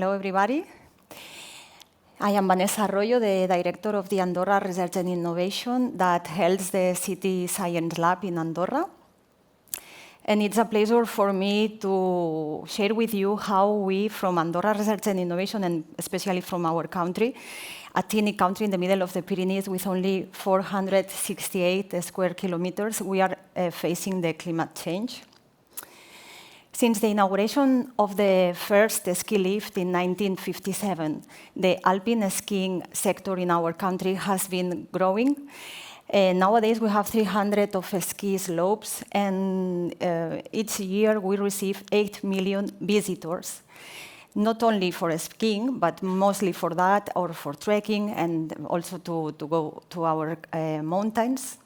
Hello, everybody. I am Vanesa Arroyo, the director of the Andorra Research and Innovation that holds the City Science Lab in Andorra. And it's a pleasure for me to share with you how we, from Andorra Research and Innovation, and especially from our country, a teeny country in the middle of the Pyrenees with only 468 square kilometers, we are facing the climate change. Since the inauguration of the first ski lift in 1957, the alpine skiing sector in our country has been growing. Nowadays, we have 300 of ski slopes, and each year we receive 8 million visitors, not only for skiing, but mostly for that, or for trekking, and also to go to our mountains.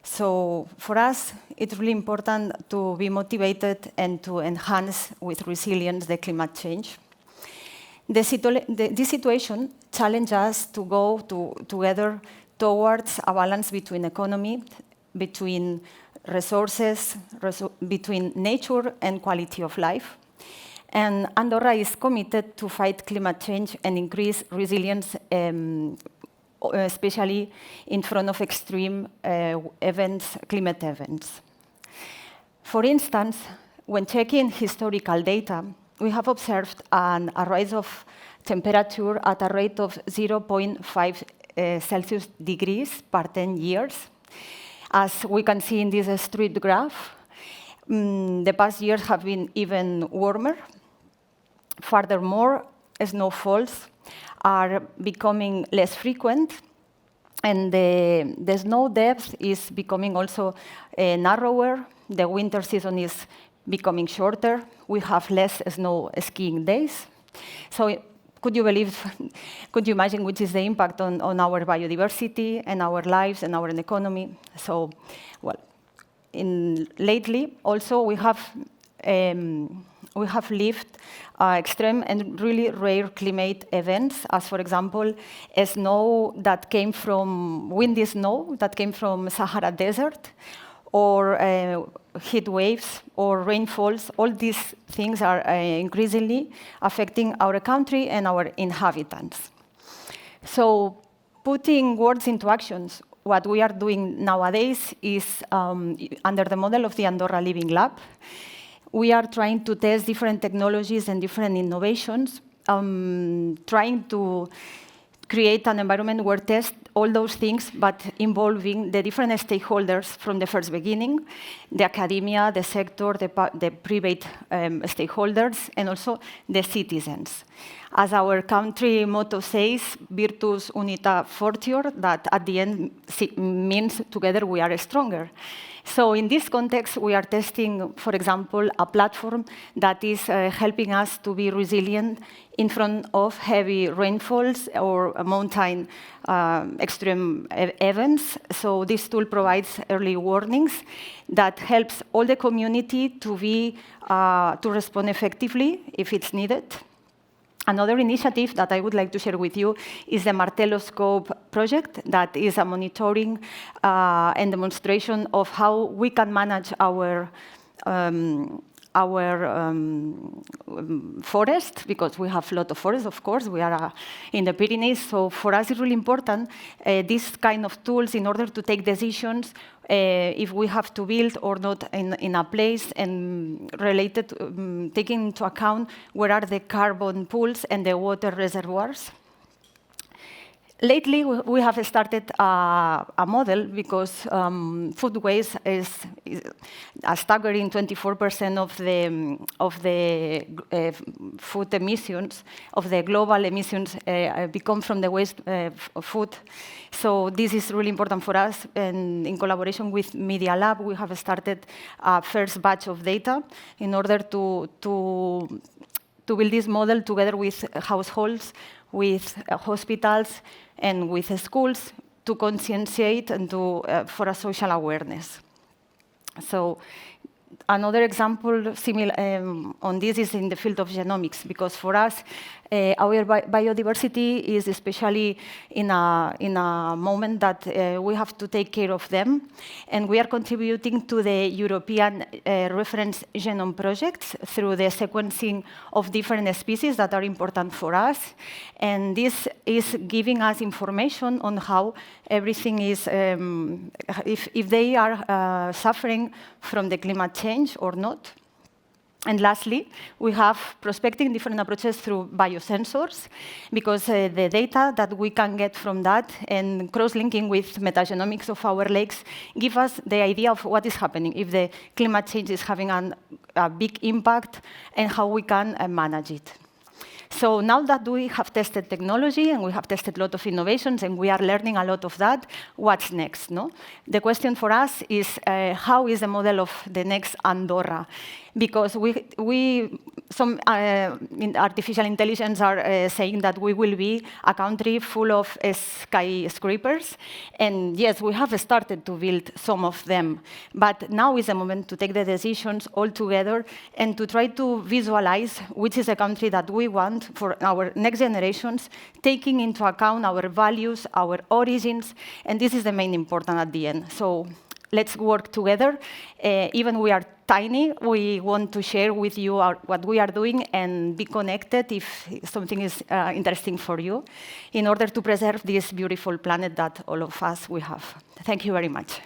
So for us, it's really important to be motivated and to enhance with resilience the climate change. This situation challenges us to go together towards a balance between economy, between resources, between nature and quality of life. And Andorra is committed to fight climate change and increase resilience, especially in front of extreme events, climate events. For instance, when checking historical data, we have observed a rise of temperature at a rate of 0.5 Celsius degrees per 10 years. As we can see in this street graph, the past years have been even warmer. Furthermore, snowfalls are becoming less frequent, and the snow depth is becoming also narrower. The winter season is becoming shorter. We have less snow skiing days. So could you imagine which is the impact on our biodiversity and our lives and our economy? So, well, lately also we have lived extreme and really rare climate events, as for example, windy snow that came from Sahara Desert, or heat waves or rainfalls. All these things are increasingly affecting our country and our inhabitants. So putting words into actions, what we are doing nowadays is, under the model of the Andorra Living Lab, we are trying to test different technologies and different innovations, trying to create an environment where test all those things, but involving the different stakeholders from the first beginning, the academia, the sector, the private stakeholders, and also the citizens. As our country motto says, virtus unita fortior, that at the end means together we are stronger. So in this context, we are testing, for example, a platform that is helping us to be resilient in front of heavy rainfalls or mountain extreme events. So this tool provides early warnings that helps all the community to respond effectively if it's needed. Another initiative that I would like to share with you is the Martelloscope project, that is a monitoring and demonstration of how we can manage our forest, because we have a lot of forests, of course. We are in the Pyrenees, so for us it's really important, this kind of tools in order to take decisions if we have to build or not in a place, and related, taking into account where are the carbon pools and the water reservoirs. Lately, we have started a model because food waste is a staggering 24% of the food emissions, of the global emissions, become from the waste of food. So this is really important for us, and in collaboration with Media Lab, we have started a first batch of data in order to build this model together with households, with hospitals, and with schools to conscientiate and for a social awareness. So another example similar on this is in the field of genomics, because for us, Our biodiversity is especially in a moment that we have to take care of them, and we are contributing to the European reference genome projects through the sequencing of different species that are important for us, and this is giving us information on how everything is, if they are suffering from the climate change or not. And lastly, we have prospecting different approaches through biosensors, because the data that we can get from that and cross-linking with metagenomics of our lakes give us the idea of what is happening, if the climate change is having a big impact, and how we can manage it. So now that we have tested technology and we have tested a lot of innovations and we are learning a lot of that, what's next? No? The question for us is how is the model of the next Andorra? Because some in artificial intelligence are saying that we will be a country full of skyscrapers. And yes, we have started to build some of them. But now is the moment to take the decisions all together and to try to visualize which is the country that we want for our next generations, taking into account our values, our origins, and this is the main important at the end. So let's work together. Even we are tiny, we want to share with you what we are doing and be connected if something is interesting for you, in order to preserve this beautiful planet that all of us we have. Thank you very much.